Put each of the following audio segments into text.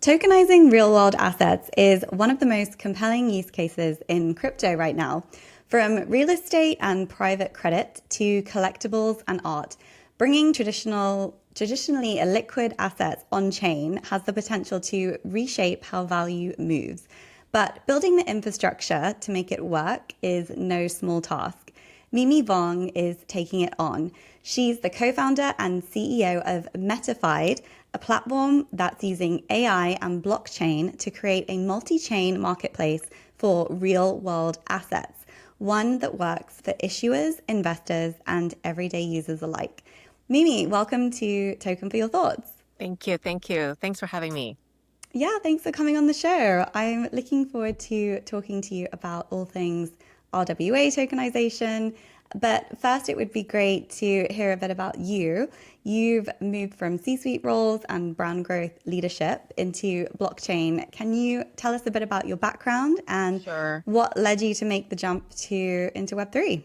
Tokenizing real-world assets is one of the most compelling use cases in crypto right now. From real estate and private credit to collectibles and art, bringing traditionally illiquid assets on-chain has the potential to reshape how value moves. But building the infrastructure to make it work is no small task. Mimi Vong is taking it on. She's the co-founder and CEO of Metafyed, a platform that's using AI and blockchain to create a multi-chain marketplace for real-world assets, one that works for issuers, investors, and everyday users alike. Mimi, welcome to Token for Your Thoughts. Thank you. Thank you. Thanks for having me. Yeah, thanks for coming on the show. I'm looking forward to talking to you about all things RWA tokenization. But first, it would be great to hear a bit about you. You've moved from C-suite roles and brand growth leadership into blockchain. Can you tell us a bit about your background and Sure. what led you to make the jump into Web3?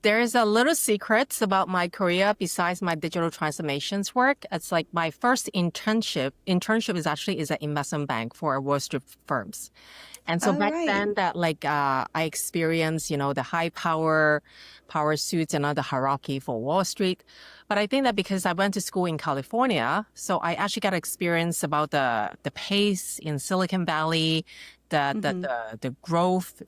There's a little secrets about my career besides my digital transformations work. It's like my first internship is an investment bank for Wall Street firms. And so back Right. then I experienced, the high power suits and all the hierarchy for Wall Street. But I think that because I went to school in California, so I actually got experience about the pace in Silicon Valley, the growth.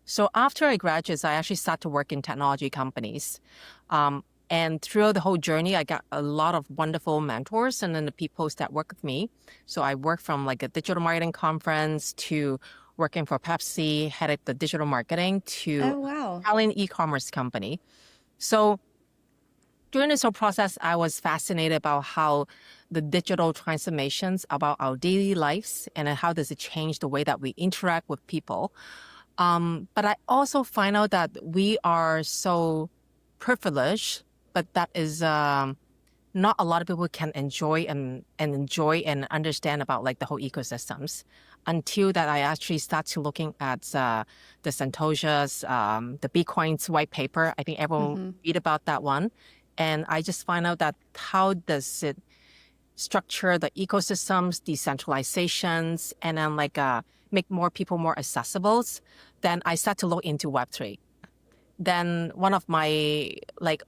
So after I graduated, I actually started to work in technology companies. And throughout the whole journey, I got a lot of wonderful mentors and then the people that work with me. So I worked from like a digital marketing conference to working for Pepsi, headed the digital marketing to Oh, wow. Italian e-commerce company. So during this whole process, I was fascinated about how the digital transformations about our daily lives and how does it change the way that we interact with people. But I also find out that we are so privileged, but that is not a lot of people can enjoy and understand about like the whole ecosystems until that I actually start to looking at the Santosha's, the Bitcoin's white paper. I think everyone read about that one. And I just find out that how does it structure the ecosystems, decentralizations, and then make more people more accessible, then I start to look into Web3. Then one of my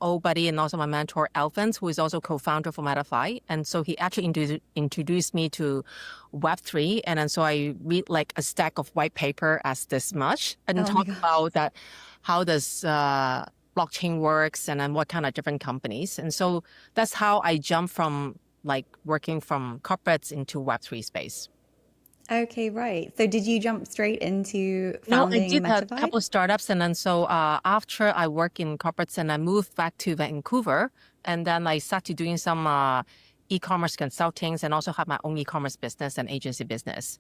old buddy and also my mentor, Alphonse, who is also co-founder for Metafyed. And so he actually introduced me to Web3. And then so I read like a stack of white paper as this much and talk about that, how does blockchain works and then what kind of different companies. And so that's how I jumped from working from corporates into Web3 space. Okay, right. So did you jump straight into No, I founding did a Metafyed? couple of startups, and then so after I work in corporates, and I moved back to Vancouver, and then I started doing some e-commerce consultings, and also have my own e-commerce business and agency business.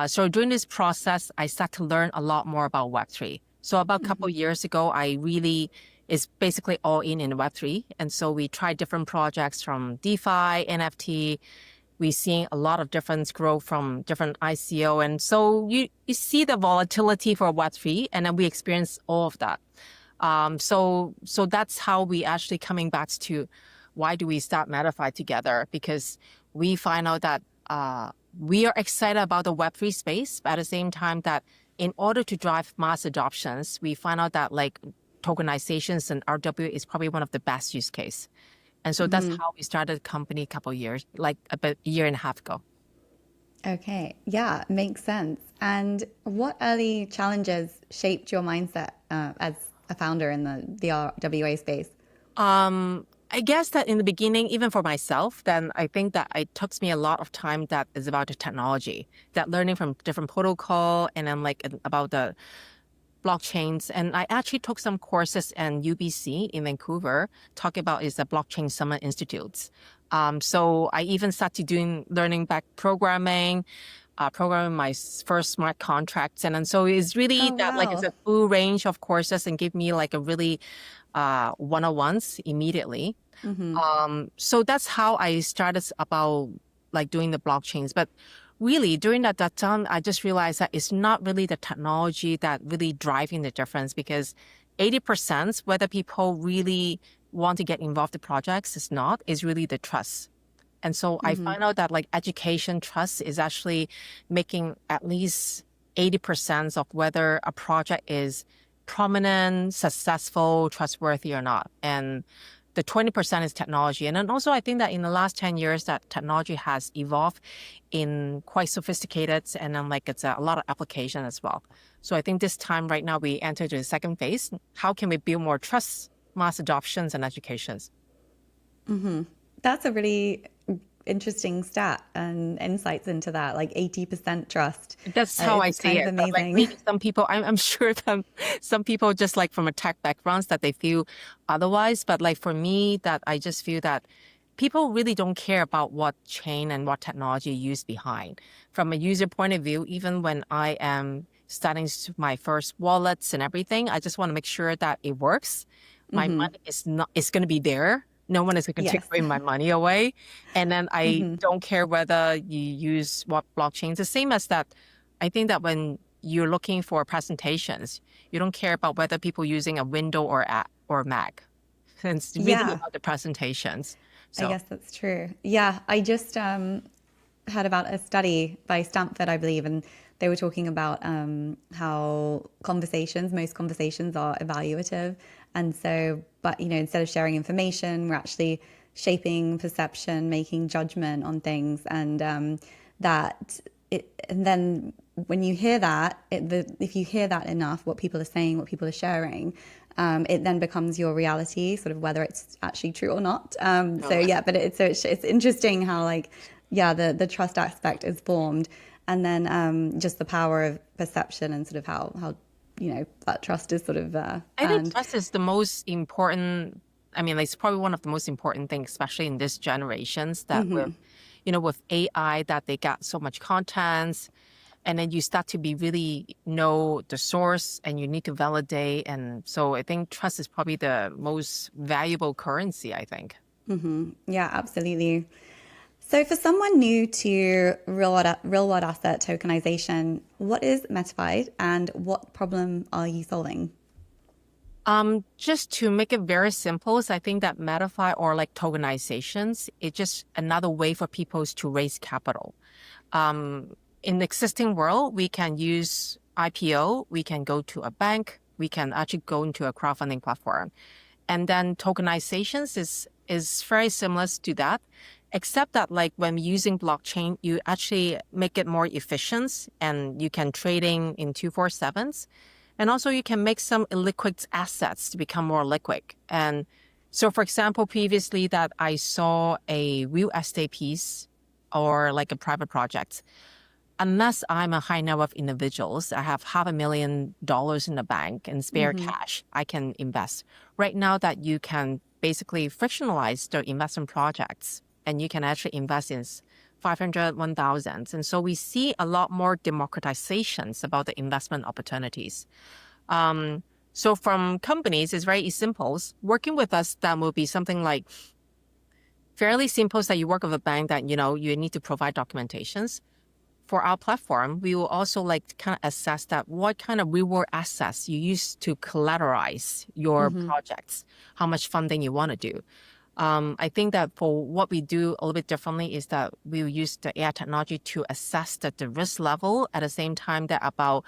So during this process, I started to learn a lot more about Web3. So about a couple of years ago, I really is basically all in Web3, and so we tried different projects from DeFi, NFT. We're seeing a lot of different growth from different ICO. And so you see the volatility for Web3, and then we experience all of that. So that's how we actually coming back to why do we start Metafyed together? Because we find out that we are excited about the Web3 space, but at the same time that in order to drive mass adoptions, we find out that tokenizations and RWA is probably one of the best use case. And so that's how we started the company a couple of years, about a year and a half ago. Okay, yeah, makes sense. And what early challenges shaped your mindset as a founder in the RWA space? I guess that in the beginning, even for myself, then I think that it took me a lot of time that is about the technology, that learning from different protocol and then about the blockchains. And I actually took some courses in UBC in Vancouver, talking about is the Blockchain Summit Institutes. So I even started learning back programming my first smart contracts. And then so it's really it's a full range of courses and give me a really one-on-ones immediately. So that's how I started about doing the blockchains. But really, during that time, I just realized that it's not really the technology that really driving the difference, because 80%, whether people really want to get involved in projects, is really the trust. And so I find out that like education trust is actually making at least 80% of whether a project is prominent, successful, trustworthy or not. And the 20% is technology. And then also I think that in the last 10 years that technology has evolved in quite sophisticated and then like it's a lot of application as well. So I think this time right now we enter the second phase. How can we build more trust, mass adoptions and educations? That's a really interesting stat and insights into that, like 80% trust. That's how I It's see kind of it. But like amazing. maybe some people, I'm sure that some people just like from a tech backgrounds that they feel otherwise. But like for me, that I just feel that people really don't care about what chain and what technology you use behind. From a user point of view, even when I am starting my first wallets and everything, I just want to make sure that it works. My money is not, it's going to be there. No one is going to take Yes. away my money away. And then I don't care whether you use what blockchain. It's the same as that. I think that when you're looking for presentations, you don't care about whether people using a Windows or Mac. It's really Yeah, about the presentations. I So guess that's true. Yeah, I just heard about a study by Stanford, I believe, and they were talking about how most conversations are evaluative. And so, but instead of sharing information, we're actually shaping perception, making judgment on things. And and then when you hear that, if you hear that enough, what people are saying, what people are sharing, it then becomes your reality, sort of whether it's actually true or not. So yeah, but it's interesting how the trust aspect is formed, and then just the power of perception and sort of how that trust is sort of I think earned. trust is the most important. I mean, it's probably one of the most important things, especially in this generations that with AI that they got so much content and then you start to be really know the source and you need to validate. And so I think trust is probably the most valuable currency, I think. Yeah, absolutely. So for someone new to real world asset tokenization, what is Metafyed and what problem are you solving? Just to make it very simple, so I think that Metafyed or like tokenizations, it's just another way for people to raise capital. In the existing world, we can use IPO, we can go to a bank, we can actually go into a crowdfunding platform. And then tokenizations is very similar to that, except that like when using blockchain, you actually make it more efficient and you can trading in 247s. And also you can make some illiquid assets to become more liquid. And so for example, previously that I saw a real estate piece or like a private project, unless I'm a high net worth individuals, I have $500,000 in the bank and spare cash, I can invest. Right now that you can basically frictionalize the investment projects and you can actually invest in 500, 1,000. And so we see a lot more democratizations about the investment opportunities. So from companies, it's very simple. Working with us, that will be something like fairly simple that you work with a bank that, you need to provide documentations. For our platform, we will also like kind of assess that what kind of real-world assets you use to collateralize your projects, how much funding you want to do. I think that for what we do a little bit differently is that we will use the AI technology to assess the risk level at the same time that about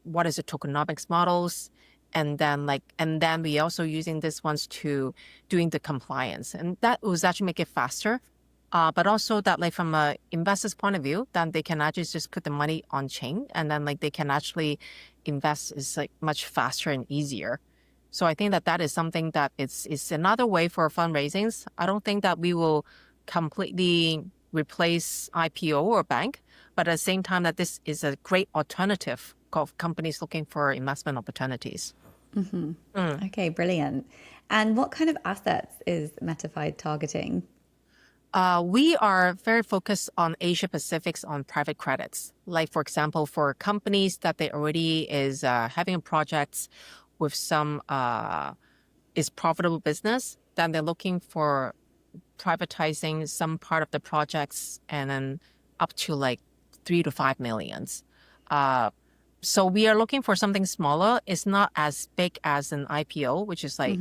what is the tokenomics models, and then we also using these ones to doing the compliance, and that was actually make it faster. But also that like from a investor's point of view, then they can actually just put the money on chain and then like they can actually invest is like much faster and easier. So I think that is something that it's another way for fundraisings. I don't think that we will completely replace IPO or bank, but at the same time that this is a great alternative of companies looking for investment opportunities. Okay, brilliant. And what kind of assets is Metafyed targeting? We are very focused on Asia Pacifics on private credits. Like for example, for companies that they already is having projects with some is profitable business, then they're looking for privatizing some part of the projects and then up to like 3 to 5 millions. So we are looking for something smaller. It's not as big as an IPO, which is like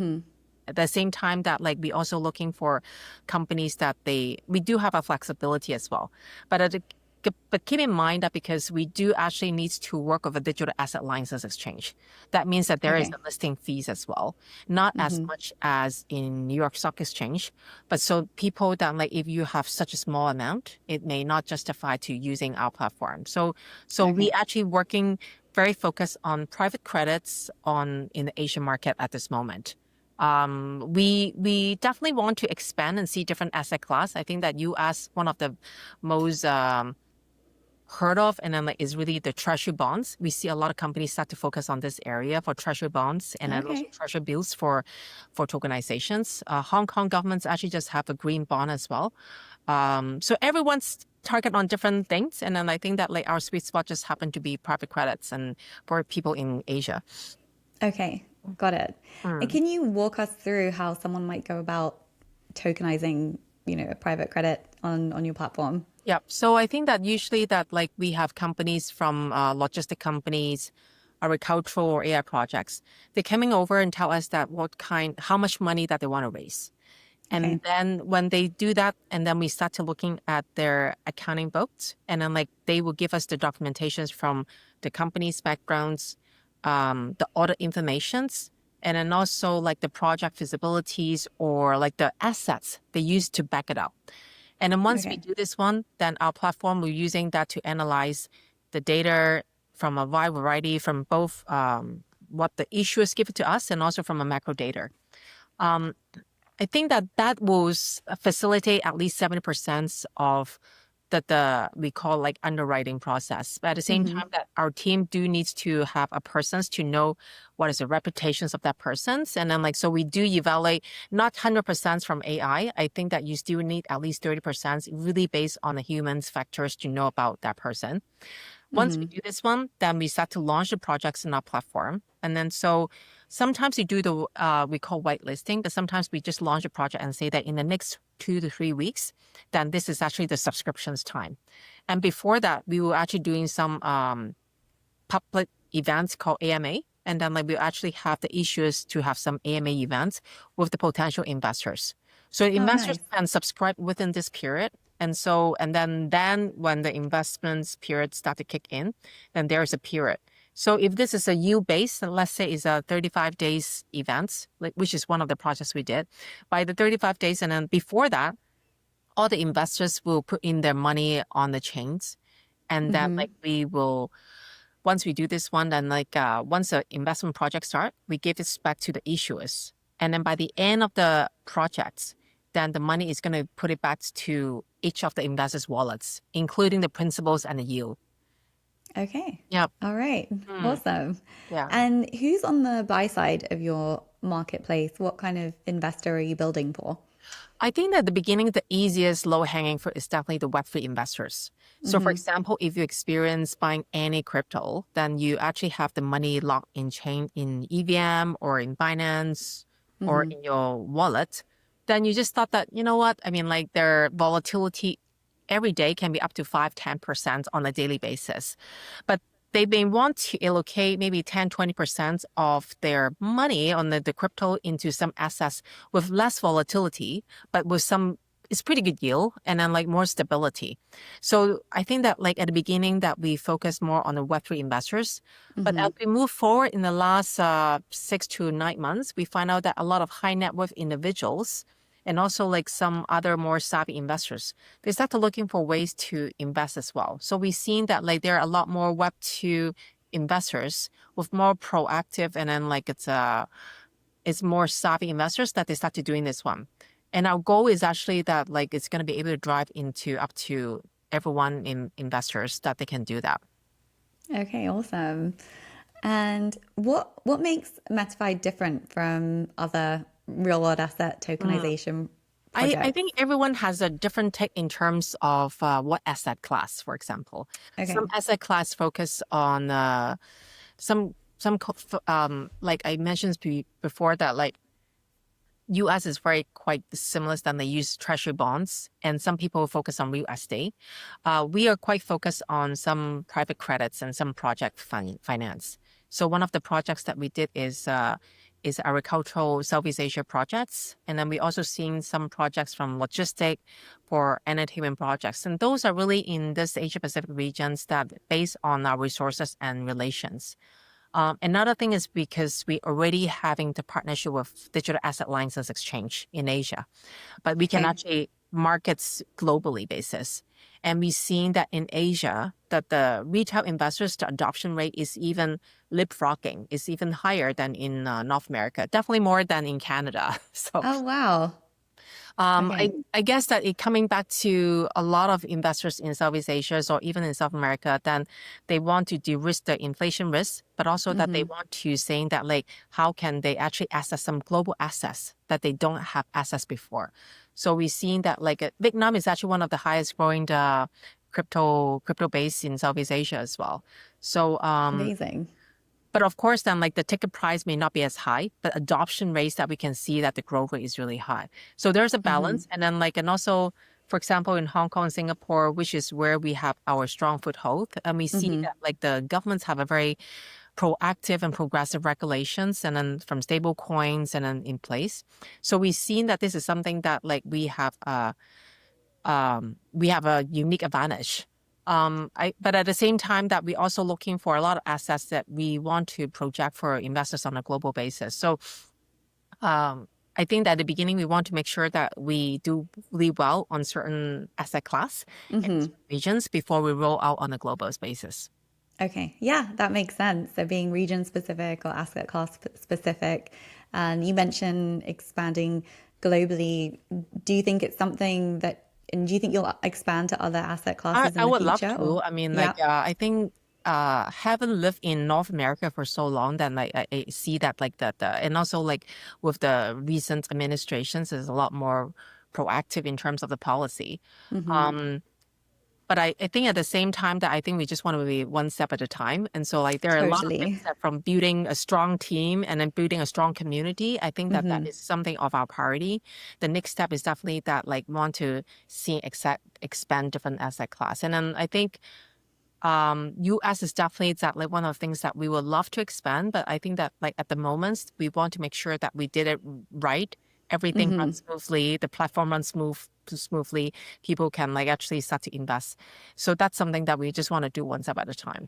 at the same time that like we also looking for companies that we do have a flexibility as well. But keep in mind that because we do actually need to work with a digital asset license exchange, that means that there is Okay. a listing fees as well, not as much as in New York Stock Exchange. But so people that like if you have such a small amount, it may not justify to using our platform. So we actually working very focused on private credits in the Asian market at this moment. We definitely want to expand and see different asset class. I think that you asked one of the most heard of, and then like is really the treasury bonds. We see a lot of companies start to focus on this area for treasury bonds and then also treasury bills for tokenizations. Hong Kong governments actually just have a green bond as well. So everyone's target on different things, and then I think that like our sweet spot just happened to be private credits and for people in Asia. Okay, got it. And can you walk us through how someone might go about tokenizing, a private credit on your platform? Yeah. So I think that usually that like we have companies from logistic companies, agricultural or AI projects. They're coming over and tell us that how much money that they want to raise. And then when they do that, and then we start to looking at their accounting books, and then like they will give us the documentations from the company's backgrounds, the audit informations, and then also like the project feasibilities or like the assets they use to back it up. And then once we do this one, then our platform, we're using that to analyze the data from a wide variety from both what the issuers give it to us and also from a macro data. I think that will facilitate at least 70% of we call like underwriting process. But at the same time that our team do needs to have a persons to know what is the reputations of that persons. And then like, so we do evaluate not 100% from AI. I think that you still need at least 30% really based on the humans factors to know about that person. Once we do this one, then we start to launch the projects in our platform. And then so sometimes we do we call whitelisting, but sometimes we just launch a project and say that in the next 2 to 3 weeks, then this is actually the subscriptions time. And before that, we were actually doing some public events called AMA. And then like we actually have the issuers to have some AMA events with the potential investors. So investors can subscribe within this period. And then when the investments period start to kick in, then there's a period. So if this is a yield-based, let's say it's a 35 days event, which is one of the projects we did, by the 35 days, and then before that, all the investors will put in their money on the chains. And then like once we do this one, then like once the investment project start, we give this back to the issuers. And then by the end of the projects, then the money is going to put it back to each of the investors' wallets, including the principals and the yield. Okay. Yep. All right. Awesome. Yeah. And who's on the buy side of your marketplace? What kind of investor are you building for? I think that at the beginning, the easiest low-hanging fruit is definitely the Web3 investors. So for example, if you experience buying any crypto, then you actually have the money locked in chain in EVM or in Binance or in your wallet. Then you just thought that, you know what, I mean, like their volatility every day can be up to 5-10% on a daily basis. But they may want to allocate maybe 10-20% of their money on the crypto into some assets with less volatility, but with it's pretty good yield and then like more stability. So I think that like at the beginning that we focus more on the Web3 investors, but as we move forward in the last 6 to 9 months, we find out that a lot of high net worth individuals and also like some other more savvy investors, they start to looking for ways to invest as well. So we've seen that like there are a lot more Web2 investors with more proactive and then like it's more savvy investors that they start to doing this one. And our goal is actually that like it's going to be able to drive into up to everyone in investors that they can do that. Okay, awesome. And what makes Metafyed different from other real world asset tokenization projects? I think everyone has a different take in terms of what asset class, for example. Some asset class focus on like I mentioned before that like US is quite similar than they use treasury bonds, and some people focus on real estate. We are quite focused on some private credits and some project finance. So one of the projects that we did is is agricultural Southeast Asia projects. And then we also seen some projects from logistic for entertainment projects. And those are really in this Asia Pacific regions that based on our resources and relations. Another thing is because we already having the partnership with Digital Asset License Exchange in Asia, but we can actually markets globally basis. And we've seen that in Asia, that the retail investors, the adoption rate is even leapfrogging, is even higher than in North America, definitely more than in Canada. So Oh, wow. I guess that it coming back to a lot of investors in Southeast Asia or even in South America, then they want to de-risk the inflation risk, but also that they want to saying that like, how can they actually access some global assets that they don't have access before? So we've seen that like Vietnam is actually one of the highest growing crypto base in Southeast Asia as well. So Amazing. but of course, then like the ticket price may not be as high, but adoption rates that we can see that the growth rate is really high. So there's a balance. And then like, and also, for example, in Hong Kong and Singapore, which is where we have our strong foothold, and we see that like the governments have a very proactive and progressive regulations and then from stable coins and then in place. So we've seen that this is something that like we have a unique advantage. But at the same time that we're also looking for a lot of assets that we want to project for investors on a global basis. So I think that at the beginning, we want to make sure that we do really well on certain asset class and regions before we roll out on a global basis. Okay. Yeah, that makes sense. So being region specific or asset class specific. And you mentioned expanding globally. Do you think it's something that and do you think you'll expand to other asset classes in I the would love future? to. I mean, like, I think having lived in North America for so long, then like I see that like that, and also like with the recent administrations, is a lot more proactive in terms of the policy. But I think at the same time that I think we just want to be one step at a time. And so like there are a lot of things Totally. that from building a strong team and then building a strong community, I think that that is something of our priority. The next step is definitely that like want to see expand different asset class. And then I think US is definitely exactly one of the things that we would love to expand. But I think that like at the moment, we want to make sure that we did it right. Everything runs smoothly, the platform runs smoothly, people can like actually start to invest. So that's something that we just want to do one step at a time.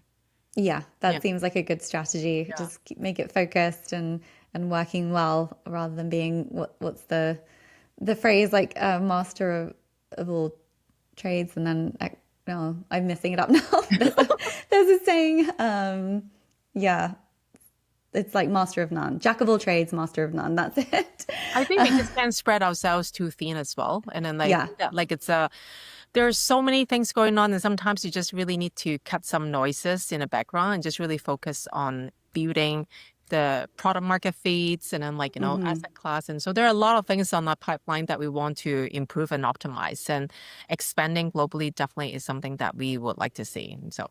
Yeah, that seems like a good strategy. Just make it focused and working well rather than being what's the phrase like master of all trades and then no, I'm messing it up now. There's a saying, yeah, it's like master of none, jack of all trades, master of none. That's it. I think we just can't spread ourselves too thin as well. And then like, like it's there's so many things going on, and sometimes you just really need to cut some noises in the background and just really focus on building the product market feeds and then like, you know, asset class. And so there are a lot of things on that pipeline that we want to improve and optimize, and expanding globally definitely is something that we would like to see. And so.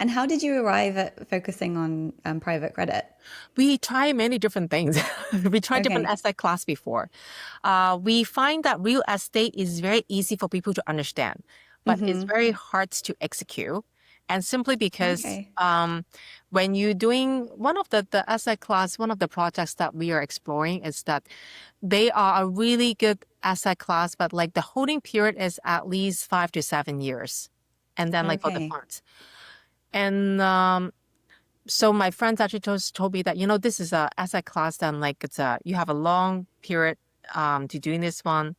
And how did you arrive at focusing on private credit? We try many different things. We tried different asset class before. We find that real estate is very easy for people to understand, but it's very hard to execute. And simply because when you're doing one of the asset class, one of the projects that we are exploring is that they are a really good asset class, but like the holding period is at least 5 to 7 years. And then like for the funds. And so my friends actually told me that, you know, this is a asset class that like you have a long period to doing this one.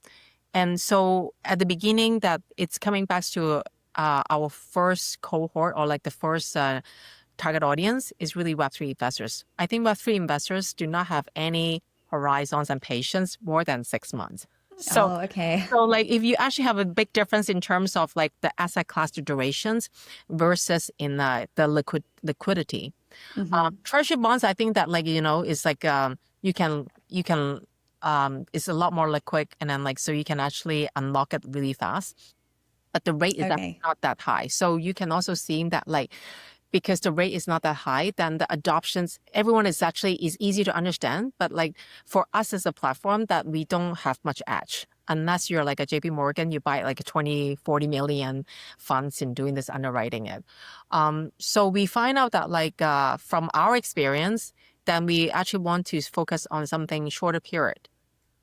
And so at the beginning that it's coming back to our first cohort or like the first target audience is really Web3 investors. I think Web3 investors do not have any horizons and patience more than 6 months. So, so like if you actually have a big difference in terms of like the asset class durations versus in the liquidity. Treasury bonds, I think that like, you know, is like you can it's a lot more liquid, and then like so you can actually unlock it really fast. But the rate is not that high. So you can also see that like because the rate is not that high, then the adoptions, everyone is easy to understand. But like for us as a platform that we don't have much edge, unless you're like a JP Morgan, you buy like a 20, 40 million funds in doing this underwriting it. So we find out that like from our experience, then we actually want to focus on something shorter period.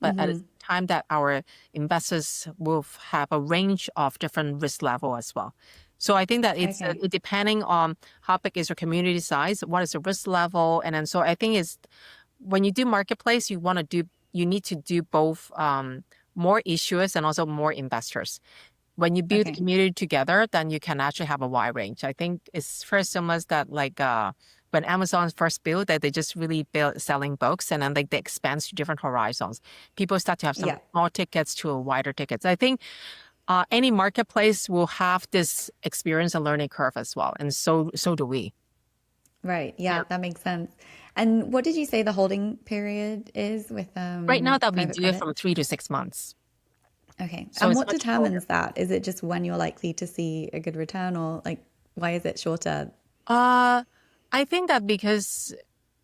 But at the time that our investors will have a range of different risk level as well. So I think that it's it depending on how big is your community size, what is the risk level, and then so I think it's when you do marketplace, you need to do both more issuers and also more investors. When you build the community together, then you can actually have a wide range. I think it's very similar that like when Amazon first built that they just really built selling books and then like they expand to different horizons. People start to have some small tickets to wider tickets. I think any marketplace will have this experience and learning curve as well. And so do we. Right. Yeah, that makes sense. And what did you say the holding period is with right now that we private do credit? it from 3 to 6 months. Okay. So and it's what much determines shorter. that? Is it just when you're likely to see a good return, or like why is it shorter? I think that because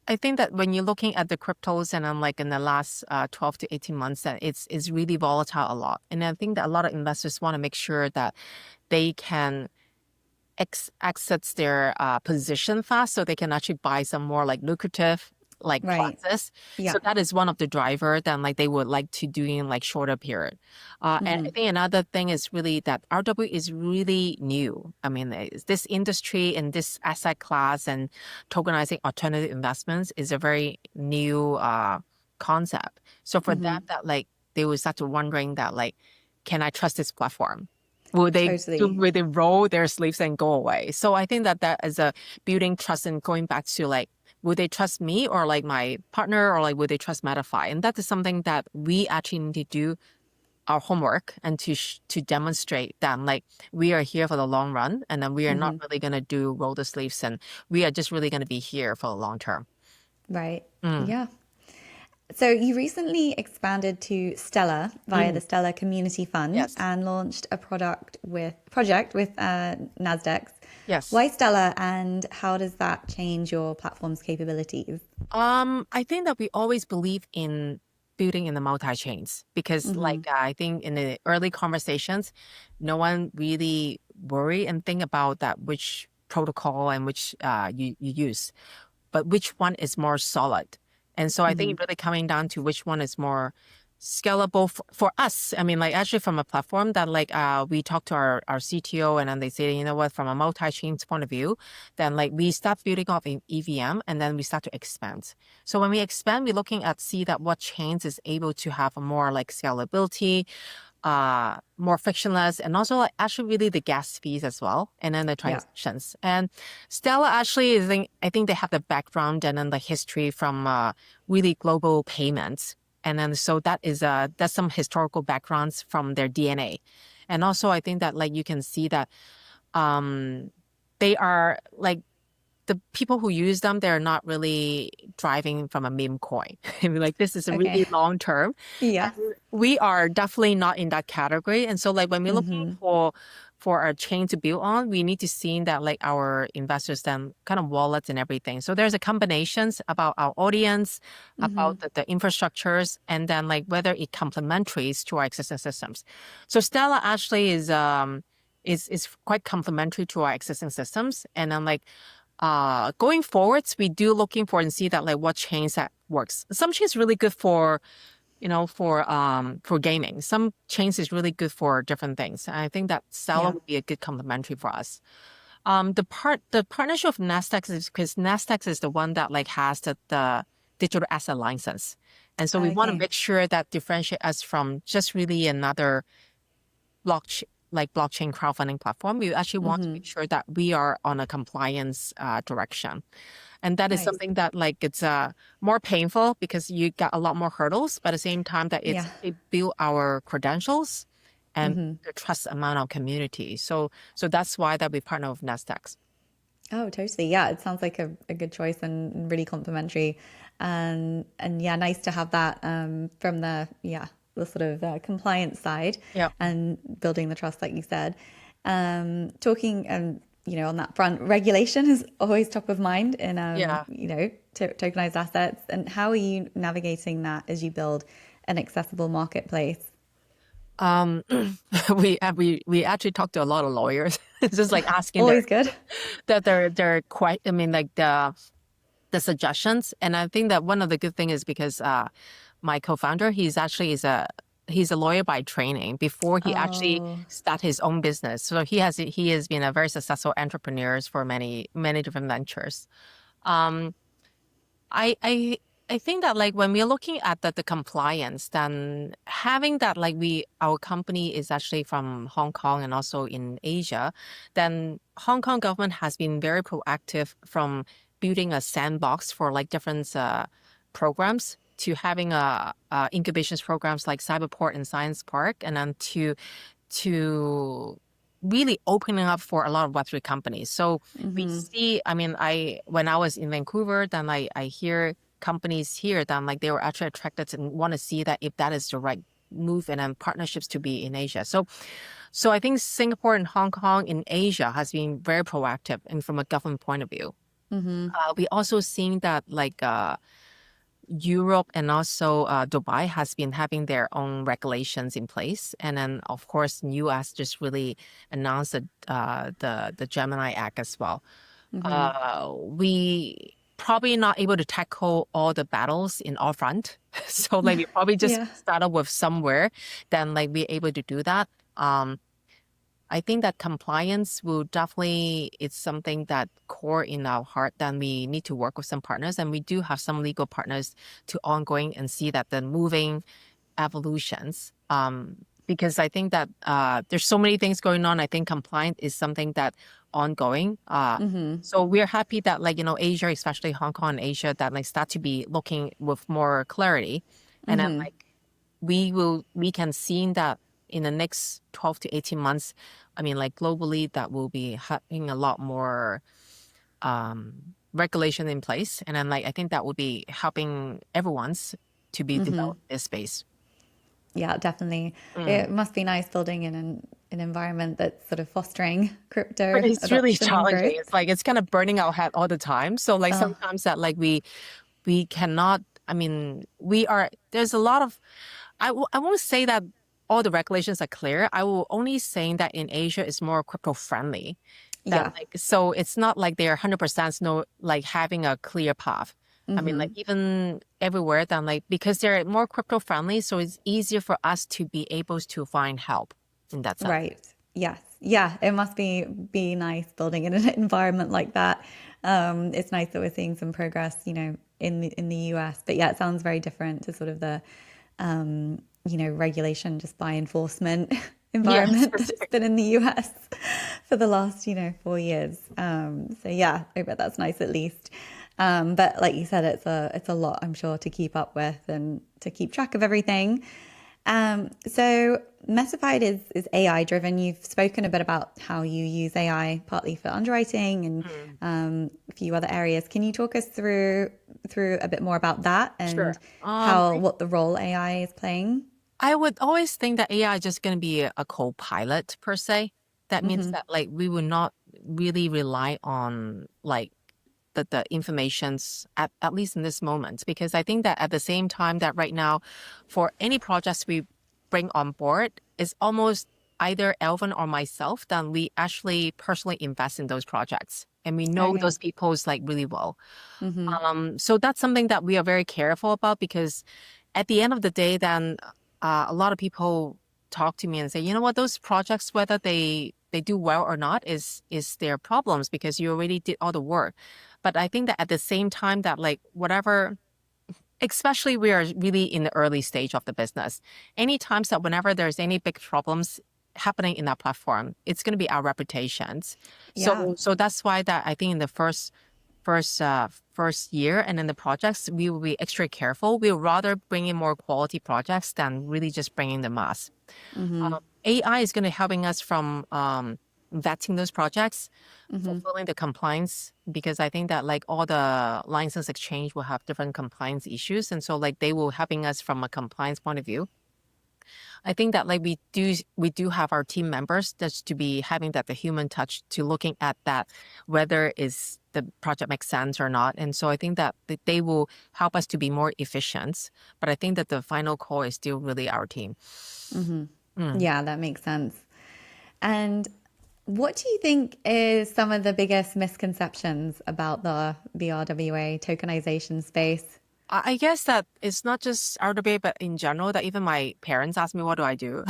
I think that when you're looking at the cryptos and then like in the last 12 to 18 months, that it's really volatile a lot. And I think that a lot of investors want to make sure that they can exit their position fast so they can actually buy some more like lucrative like Right. classes. Yeah. So that is one of the driver that like they would like to do in like shorter period. And I think another thing is really that RW is really new. I mean, this industry and this asset class and tokenizing alternative investments is a very new concept. So for them that like they will start to wondering that like, can I trust this platform? Will Totally. they roll their sleeves and go away? So I think that is a building trust and going back to like, would they trust me or like my partner or like would they trust Metafyed? And that is something that we actually need to do our homework and to demonstrate that like we are here for the long run and then we are not really going to do roll the sleeves and we are just really going to be here for the long term. Right. Yeah. So you recently expanded to Stellar via the Stellar Community Fund Yes. and launched a project with Nasdaq's. Yes. Why Stellar, and how does that change your platform's capabilities? I think that we always believe in building in the multi-chains because like I think in the early conversations, no one really worry and think about that which protocol and which you use, but which one is more solid. And so I think it really coming down to which one is more scalable for us. I mean, like actually from a platform that like we talk to our CTO and then they say, you know what, from a multi-chains point of view, then like we start building off in EVM and then we start to expand. So when we expand, we're looking at see that what chains is able to have a more like scalability, more frictionless, and also like actually really the gas fees as well, and then the transactions. And Stella actually is I think they have the background and then the history from really global payments. And then so that is that's some historical backgrounds from their DNA. And also I think that like you can see that they are like the people who use them, they're not really driving from a meme coin. I mean, like this is a really long term. Yeah. We are definitely not in that category. And so like when we're looking for a chain to build on, we need to see that like our investors then kind of wallets and everything. So there's a combinations about our audience, about the infrastructures, and then like whether it complementaries to our existing systems. So Stella actually is quite complementary to our existing systems. And then like going forwards, we do looking for and see that like what chains that works. Some chains really good for, you know, for gaming. Some chains is really good for different things. And I think that Stella would be a good complementary for us. The partnership of Nasdaq is because Nasdaq is the one that like has the digital asset license. And so we want to make sure that differentiate us from just really another blockchain crowdfunding platform. We actually want to make sure that we are on a compliance direction. And that is something that like it's more painful because you got a lot more hurdles, but at the same time that it build our credentials and the trust among our community. So that's why that we partner with Nasdaq. Oh, totally. Yeah, it sounds like a good choice and really complimentary. And yeah, nice to have that from the sort of compliance side and building the trust, like you said. Talking on that front, regulation is always top of mind in tokenized assets. And how are you navigating that as you build an accessible marketplace? We actually talked to a lot of lawyers. It's just like asking always good that they're quite. I mean, like the the suggestions. And I think that one of the good thing is because my co-founder, he's a lawyer by training before he actually Oh, start his own business. So he has been a very successful entrepreneur for many different ventures. Um, I I think that like when we're looking at the compliance, then having that like our company is actually from Hong Kong and also in Asia, then Hong Kong government has been very proactive from building a sandbox for like different programs to having incubations programs like Cyberport and Science Park, and then to really opening up for a lot of Web3 companies. So we see, I mean, when I was in Vancouver, then I hear companies here that like they were actually attracted and want to see that if that is the right move and then partnerships to be in Asia. So I think Singapore and Hong Kong in Asia has been very proactive and from a government point of view. We also seeing that like Europe and also Dubai has been having their own regulations in place, and then of course U.S. just really announced the Gemini Act as well. We probably not able to tackle all the battles in all front, so like we probably just yeah. start up with somewhere, then like we're able to do that. I think that compliance will definitely, it's something that core in our heart, then we need to work with some partners, and we do have some legal partners to ongoing and see that the moving evolutions. Because I think that there's so many things going on. I think compliance is something that ongoing. So we're happy that like, Asia, especially Hong Kong and Asia, that like start to be looking with more clarity. And then like we can see that in the next 12 to 18 months, I mean, like globally, that will be having a lot more regulation in place. And then like, I think that will be helping everyone's to be developed in this space. Yeah, definitely. It must be nice building in an environment that's sort of fostering crypto It's really adoption and challenging. growth. It's like, it's kind of burning our head all the time. So like sometimes that like we cannot, I mean, there's a lot of, I won't say that all the regulations are clear. I will only say that in Asia it's more crypto friendly. Yeah. So it's not like they're 100% no, like having a clear path. I mean, like even everywhere then like, because they're more crypto friendly, so it's easier for us to be able to find help in that sense. Right. Yes. Yeah. It must be nice building in an environment like that. It's nice that we're seeing some progress, in the US. But yeah, it sounds very different to sort of the regulation just by enforcement Yes, environment for that's sure. been in the US for the last, 4 years. So yeah, I bet that's nice at least. But like you said, it's a lot, I'm sure, to keep up with and to keep track of everything. So Metafyed is AI driven. You've spoken a bit about how you use AI partly for underwriting and a few other areas. Can you talk us through a bit more about that Sure. and what the role AI is playing? I would always think that AI is just going to be a co-pilot per se. That means that like we will not really rely on like the informations at least in this moment, because I think that at the same time that right now for any projects we bring on board, it's almost either Elvin or myself, then we actually personally invest in those projects and we know Okay. those people's like really well. So that's something that we are very careful about, because at the end of the day, then a lot of people talk to me and say, you know what, those projects, whether they do well or not is their problems because you already did all the work. But I think that at the same time that like whatever, especially we are really in the early stage of the business, any times that whenever there's any big problems happening in our platform, it's going to be our reputations. Yeah. So that's why that I think in the first year and in the projects, we will be extra careful. We'll rather bring in more quality projects than really just bringing the mass. AI is going to helping us from vetting those projects, fulfilling the compliance, because I think that like all the license exchange will have different compliance issues. And so like they will helping us from a compliance point of view. I think that like we do have our team members that's to be having that the human touch to looking at that, whether is the project makes sense or not. And so I think that they will help us to be more efficient. But I think that the final call is still really our team. Yeah, that makes sense. And What do you think is some of the biggest misconceptions about the RWA tokenization space? I guess that it's not just RWA, but in general, that even my parents ask me, what do I do?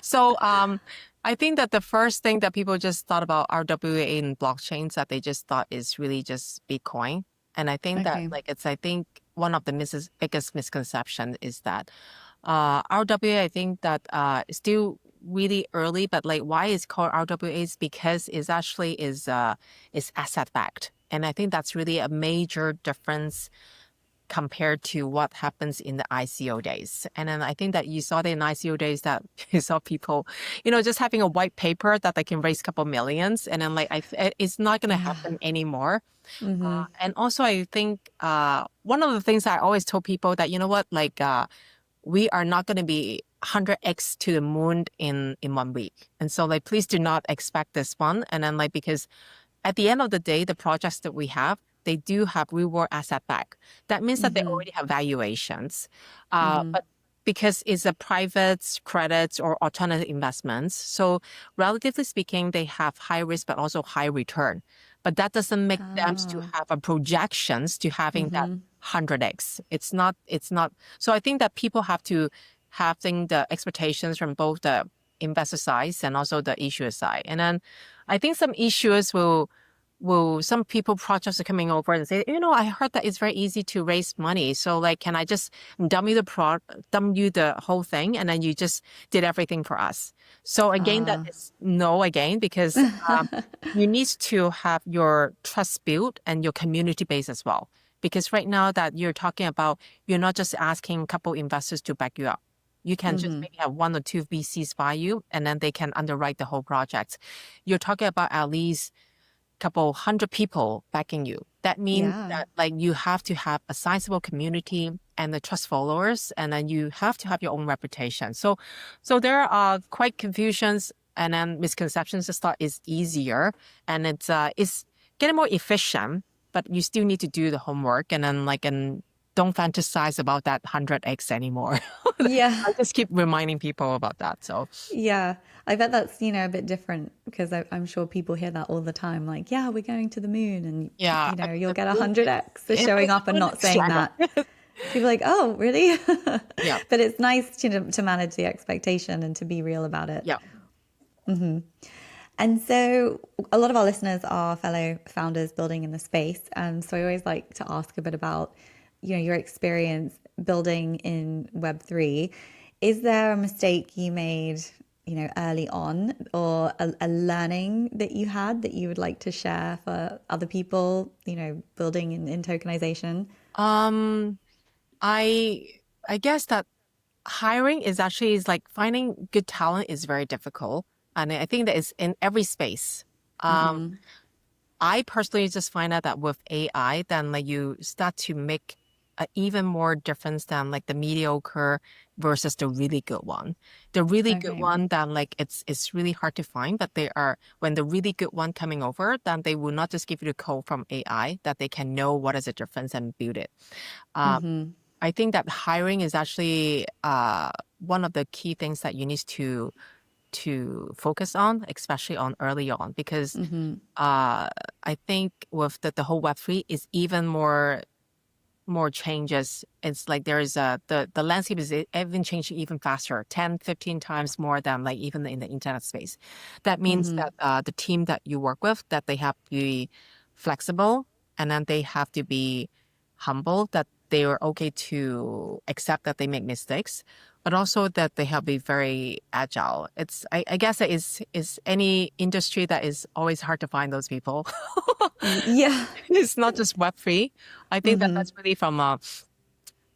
So I think that the first thing that people just thought about RWA in blockchains that they just thought is really just Bitcoin. And I think that Okay. I think one of the biggest misconception is that RWA, I think that is still really early, but like why it's called RWA is because it's actually is asset backed. And I think that's really a major difference compared to what happens in the ICO days. And then I think that you saw that in ICO days that you saw people, just having a white paper that they can raise a couple millions. And then it's not going to Yeah. happen anymore. Mm-hmm. And also I think one of the things I always tell people that, you know what, we are not going to be 100x to the moon in 1 week. And so please do not expect this one. And then because at the end of the day, the projects that we have, they do have reward asset back. That means that they Mm-hmm. already have valuations. Mm-hmm. But because it's a private credits or alternative investments, so relatively speaking, they have high risk but also high return. But that doesn't make them to Ah. have a projections to having that Mm-hmm. 100x. It's not. So I think that people have to having the expectations from both the investor side and also the issuer side. And then I think some issuers will some people projects are coming over and say, I heard that it's very easy to raise money. So can I just dump you the whole thing and then you just did everything for us? So again, that Ah. is no again, because you need to have your trust built and your community base as well. Because right now that you're talking about, you're not just asking a couple investors to back you up. You can just Mm-hmm. maybe have one or two VCs buy you, and then they can underwrite the whole project. You're talking about at least a couple hundred people backing you. That means Yeah. that you have to have a sizable community and the trust followers, and then you have to have your own reputation. So there are quite confusions and then misconceptions. To start is easier, and it's getting more efficient, but you still need to do the homework, and then and don't fantasize about that 100x anymore. Yeah. I just keep reminding people about that. So Yeah. I bet that's, a bit different because I'm sure people hear that all the time. Like, yeah, we're going to the moon and, yeah, you'll the get moon 100x for is showing up and moon not is saying shadow. that. People are like, oh, really? Yeah, But it's nice to manage the expectation and to be real about it. yeah. And so a lot of our listeners are fellow founders building in the space. So I always like to ask a bit about, your experience building in Web3. Is there a mistake you made, early on or a learning that you had that you would like to share for other people, building in tokenization? Um, I I guess that hiring is like finding good talent is very difficult, and I think that is in every space. Um, Mm-hmm. I personally just find out that with AI, then you start to make a even more difference than the mediocre versus the really good one. The really good Okay. one, then it's really hard to find, but they are when the really good one coming over, then they will not just give you the code from AI, that they can know what is the difference and build it. Um, Mm-hmm. I think that hiring is actually one of the key things that you need to focus on, especially on early on, because Mm-hmm. I think with the whole Web3 is even more changes. It's like there is the landscape is even changing even faster, 10, 15 times more than even in the internet space. That means Mm-hmm. that the team that you work with, that they have to be flexible, and then they have to be humble, that they are okay to accept that they make mistakes, but also that they have to be very agile. I guess it is any industry that is always hard to find those people. Yeah. It's not just Web3. I think that Mm-hmm. that's really from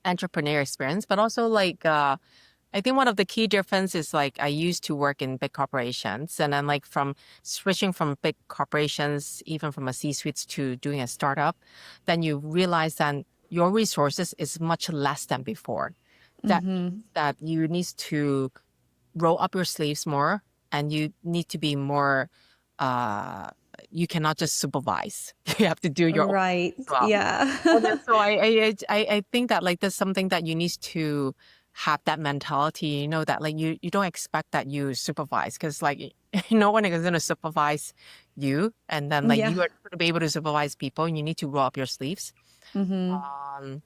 entrepreneur experience, but also I think one of the key difference is I used to work in big corporations, and then from switching from big corporations, even from a C-suite to doing a startup, then you realize that your resources is much less than before. That Mm-hmm. means that you need to roll up your sleeves more, and you need to be more. Uh, you cannot just supervise. You have to do your own Right. as well. And then Yeah. so I think that that's something that you need to have that mentality, that like you don't expect that you supervise, because like no one is going to supervise you, and then like Yeah. you are to be able to supervise people, and you need to roll up your sleeves. Um,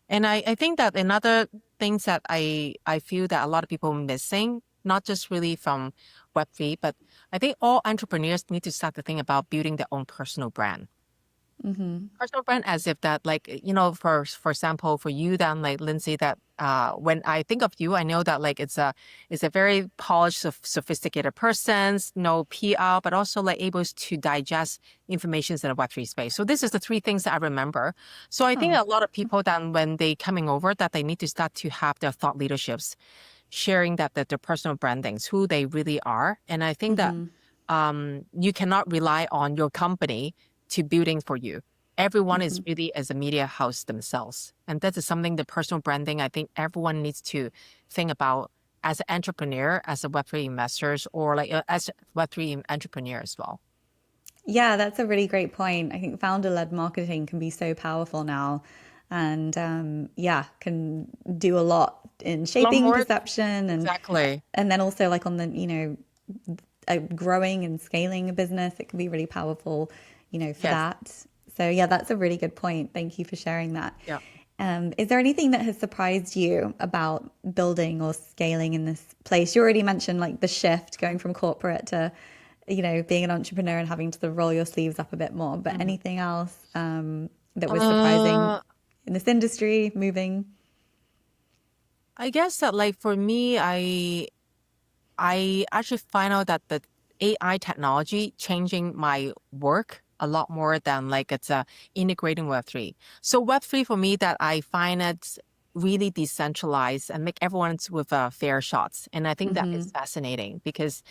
and I think that another things that I feel that a lot of people missing, not just really from Web3, but I think all entrepreneurs need to start to think about building their own personal brand. Personal brand, as if that like, for example, for you then, like Lindsay, that when I think of you, I know that like it's a very polished, sophisticated person, no PR, but also like able to digest information in the Web3 space. So this is the three things that I remember. So I think Oh. a lot of people then when they coming over, that they need to start to have their thought leaderships, sharing that their personal brandings, who they really are. And I think that you cannot rely on your company to building for you. Everyone is really as a media house themselves. And that is something, the personal branding, I think everyone needs to think about as an entrepreneur, as a Web3 investors, or like as a Web3 entrepreneur as well. Yeah, that's a really great point. I think founder-led marketing can be so powerful now, and yeah, can do a lot in A lot shaping more, perception, exactly. and then also like on the growing and scaling a business, it can be really powerful, for Yes. that. So yeah, that's a really good point. Thank you for sharing that. Yeah. Is there anything that has surprised you about building or scaling in this place? You already mentioned like the shift going from corporate to, being an entrepreneur and having to roll your sleeves up a bit more. But Mhm. anything else that was surprising in this industry, moving? I guess that like for me, I actually find out that the AI technology changing my work a lot more than like it's integrating Web3. So Web3 for me, that I find it really decentralized and make everyone's with fair shots. And I think that is fascinating, because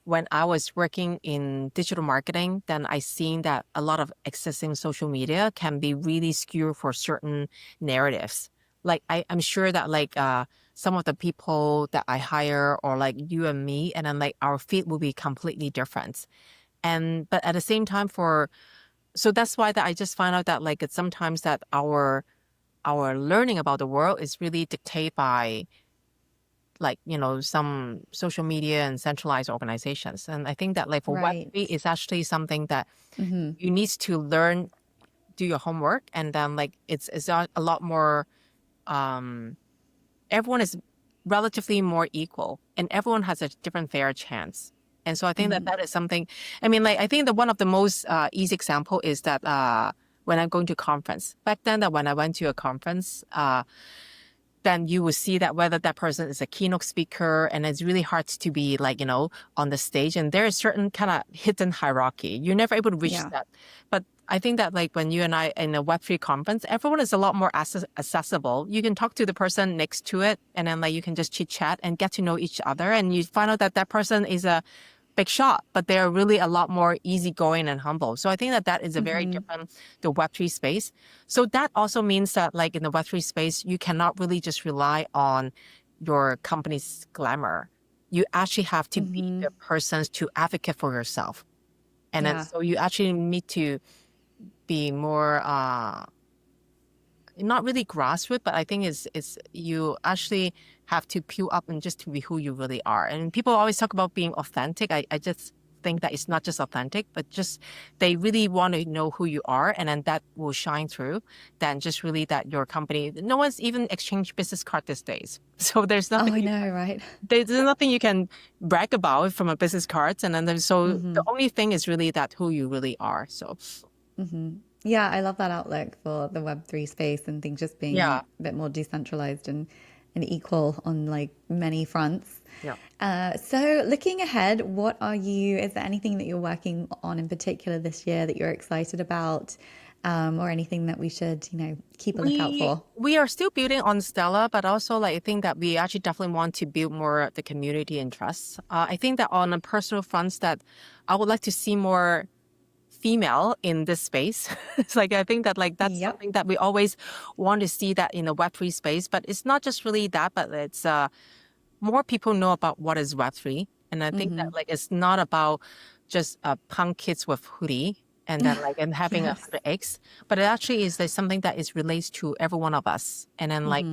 when I was working in digital marketing, then I seen that a lot of existing social media can be really skewed for certain narratives. Like I'm sure that like some of the people that I hire, or like you and me, and then like our feed will be completely different. And but at the same time, so that's why that I just find out that like it's sometimes that our learning about the world is really dictated by like some social media and centralized organizations. And I think that like for Web3 Right. is actually something that you need to learn, do your homework, and then like it's a lot more everyone is relatively more equal, and everyone has a different fair chance. And so I think that that is something, I mean, like I think that one of the most easy example is that when I'm going to conference back then, that when I went to a conference, then you will see that whether that person is a keynote speaker, and it's really hard to be like, on the stage. And there is certain kind of hidden hierarchy. You're never able to reach Yeah. that. But I think that like when you and I in a Web3 conference, everyone is a lot more accessible. You can talk to the person next to it, and then like you can just chit chat and get to know each other. And you find out that that person is a big shot, but they're really a lot more easygoing and humble. So I think that that is a very different, the Web3 space. So that also means that like in the Web3 space, you cannot really just rely on your company's glamour. You actually have to be the person to advocate for yourself. And then Yeah. so you actually need to be more not really grassroots, but I think is you actually have to peel up and just to be who you really are. And people always talk about being authentic. I just think that it's not just authentic, but just they really want to know who you are, and then that will shine through. Than just really that your company. No one's even exchanged business card these days, so there's Oh, nothing I know, right? there's nothing you can brag about from a business card. And then so the only thing is really that who you really are. So Yeah, I love that outlook for the Web3 space and things just being yeah, a bit more decentralized and equal on like many fronts. yeah. So looking ahead, is there anything that you're working on in particular this year that you're excited about, or anything that we should, keep a lookout for? We are still building on Stella, but also like I think that we actually definitely want to build more the community and trust. I think that on a personal fronts, that I would like to see more female in this space. It's like I think that like that's Yep. something that we always want to see that in the Web3 space. But it's not just really that, but it's more people know about what is Web3. And I think that like it's not about just punk kids with hoodie. and then like and having Yes. 100x, but it actually is like something that is relates to every one of us, and then like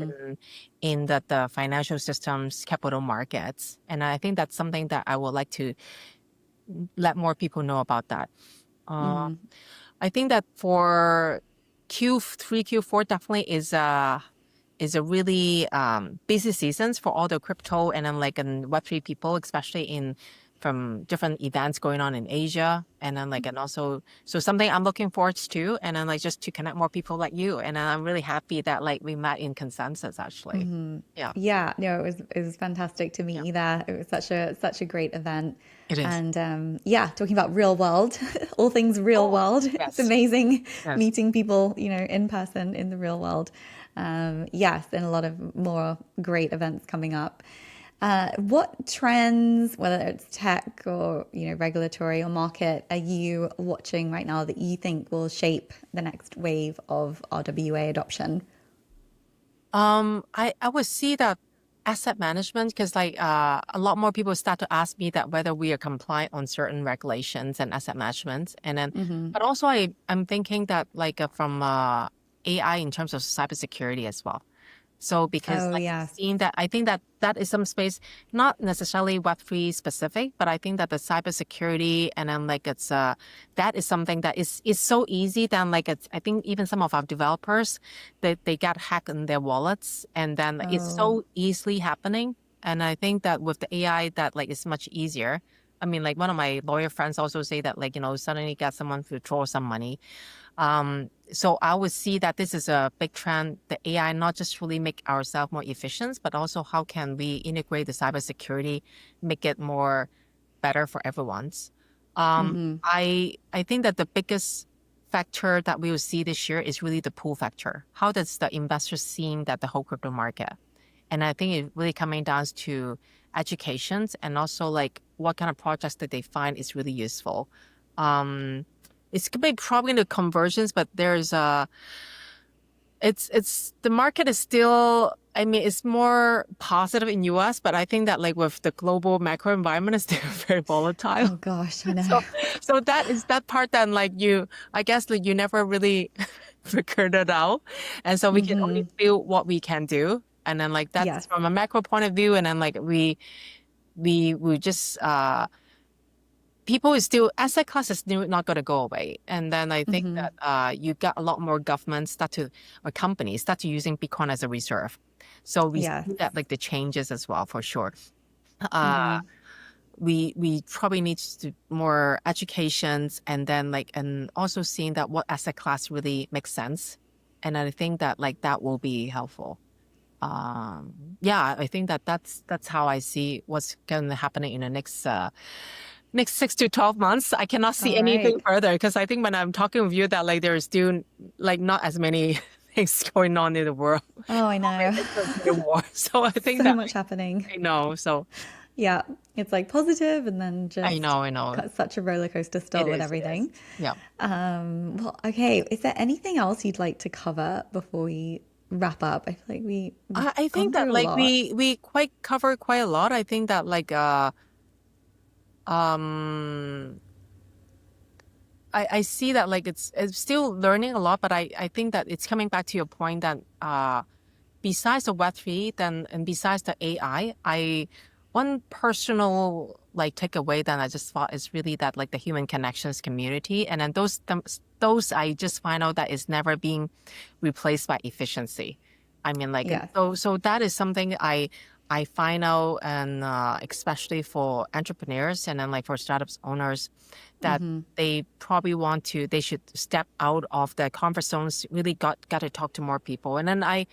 in the financial systems, capital markets, and I think that's something that I would like to let more people know about that. I think that for Q3, Q4 definitely is a really busy seasons for all the crypto and then like in Web3 people, especially in from different events going on in Asia, and then like and also so something I'm looking forward to, and then like just to connect more people like you, and I'm really happy that like we met in consensus actually. Yeah, Yeah, no, it was fantastic to meet yeah, you there. It was such a great event. it is. And yeah, talking about real world, all things real Oh, world. It's yes, amazing yes. meeting people, in person in the real world. Yes, and a lot of more great events coming up. What trends, whether it's tech or regulatory or market, are you watching right now that you think will shape the next wave of RWA adoption? I would see that asset management because like a lot more people start to ask me that whether we are compliant on certain regulations and asset management, and then but also I'm thinking that like from AI in terms of cybersecurity as well. So because Oh like I've yes. seen that, I think that that is some space, not necessarily Web3 specific, but I think that the cybersecurity and then like it's that is something that is so easy. Then like it's I think even some of our developers they got hacked in their wallets, and then it's Oh. so easily happening. And I think that with the AI that like it's much easier. I mean, like one of my lawyer friends also say that like suddenly got someone to withdraw some money, so I would see that this is a big trend, the AI not just really make ourselves more efficient, but also how can we integrate the cybersecurity, make it more better for everyone's. I think that the biggest factor that we will see this year is really the pull factor. How does the investor seeing that the whole crypto market? And I think it really coming down to educations and also like what kind of projects that they find is really useful. Um, it's gonna be probably the conversions, but there's it's the market is still, I mean, it's more positive in US, but I think that like with the global macro environment is still very volatile. Oh gosh, I know. So so that is that part then like I guess like you never really figured it out. And so we can only feel what we can do. And then like that's Yes. from a macro point of view. And then like we just people is still asset class is still not going to go away, and then I think that you got a lot more governments start to or companies start to using Bitcoin as a reserve, so we Yes. see that like the changes as well for sure. Uh, we probably need to more educations, and then like and also seeing that what asset class really makes sense, and I think that like that will be helpful. Yeah, I think that that's how I see what's going to happen in the next 6 to 12 months. I cannot see All anything right. further because I think when I'm talking with you that like there is still like not as many things going on in the world. Oh, I know. It's a nuclear war. So I think So that much happening. I know. So Yeah. It's like positive and then just I know. such a roller coaster It still with is, it is. everything. Yeah. Well, okay. Is there anything else you'd like to cover before we wrap up? I feel like we've I gone think that through a like lot. we quite cover quite a lot. I think that like um I see that like it's still learning a lot, but I think that it's coming back to your point that besides the Web3 then and besides the AI, I one personal like takeaway that I just thought is really that like the human connections community, and then those I just find out that is never being replaced by efficiency. I mean like Yes. so that is something I find out, and especially for entrepreneurs and then like for startups owners, that they probably they should step out of their comfort zones, really got to talk to more people. And then I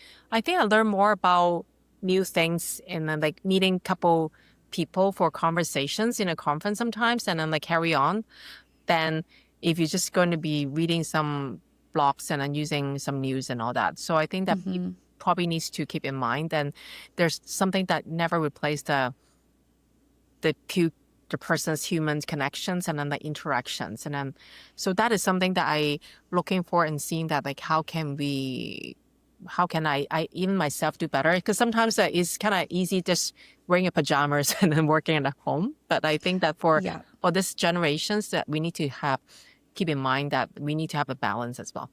think I learned more about new things and then like meeting couple people for conversations in a conference sometimes and then like carry on than if you're just going to be reading some blogs and then using some news and all that. So I think that people probably needs to keep in mind, and there's something that never replaced the the person's human connections and then the interactions. And then so that is something that I looking for and seeing that like how can I even myself do better, because sometimes it's kind of easy just wearing your pajamas and then working at home. But I think that for Yeah. this generations that we need to have keep in mind that we need to have a balance as well.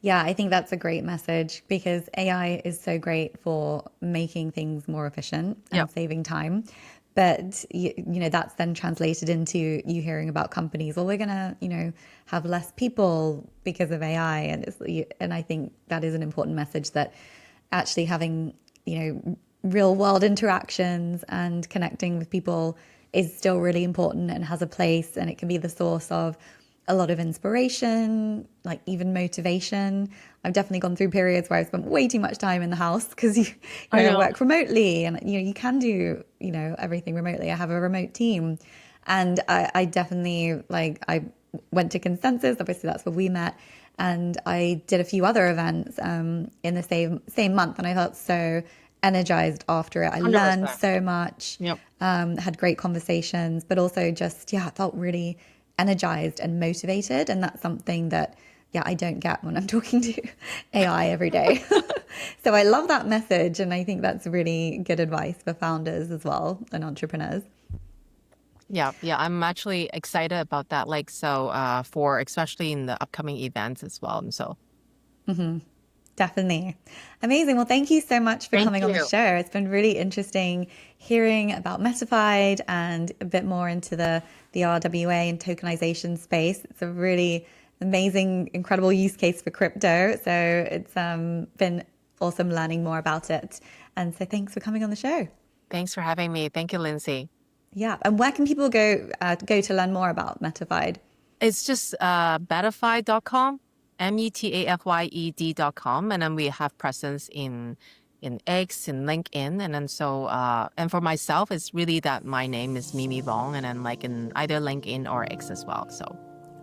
Yeah, I think that's a great message because AI is so great for making things more efficient and Yep. saving time. But that's then translated into you hearing about companies, well, we're gonna, have less people because of AI, and I think that is an important message that actually having, real world interactions and connecting with people is still really important and has a place, and it can be the source of a lot of inspiration, like even motivation. I've definitely gone through periods where I've spent way too much time in the house because I I know. work remotely, and you can do everything remotely. I have a remote team, and I definitely I went to Consensus. Obviously, that's where we met, and I did a few other events in the same month, and I felt so energized after it. I learned 100%. so much, Yep. had great conversations, but also just I felt really energized and motivated, and that's something that I don't get when I'm talking to AI every day. So I love that message, and I think that's really good advice for founders as well and entrepreneurs. Yeah, I'm actually excited about that. For especially in the upcoming events as well. And so, Definitely. Amazing. Well, thank you so much for thank coming on the you. show. It's been really interesting hearing about Metafyed and a bit more into the RWA and tokenization space. It's a really amazing, incredible use case for crypto. So it's been awesome learning more about it. And so thanks for coming on the show. Thanks for having me. Thank you, Lindsay. Yeah. And where can people go to learn more about Metafyed? It's just metafyed.com, metafyed.com, and then we have presence in X, in LinkedIn, and then and for myself, it's really that my name is Mimi Vong, and then in either LinkedIn or X as well. So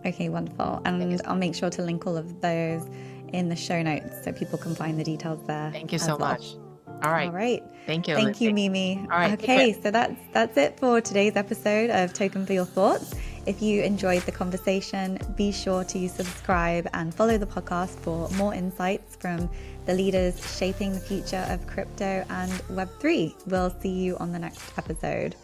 Okay, wonderful. And I'll make sure to link all of those in the show notes so people can find the details there. thank you as so well. much. All right. All right. Thank you, Thank you, Lindsay. Mimi. All right, take Okay, care. so that's it for today's episode of Token for Your Thoughts. If you enjoyed the conversation, be sure to subscribe and follow the podcast for more insights from the leaders shaping the future of crypto and Web3. We'll see you on the next episode.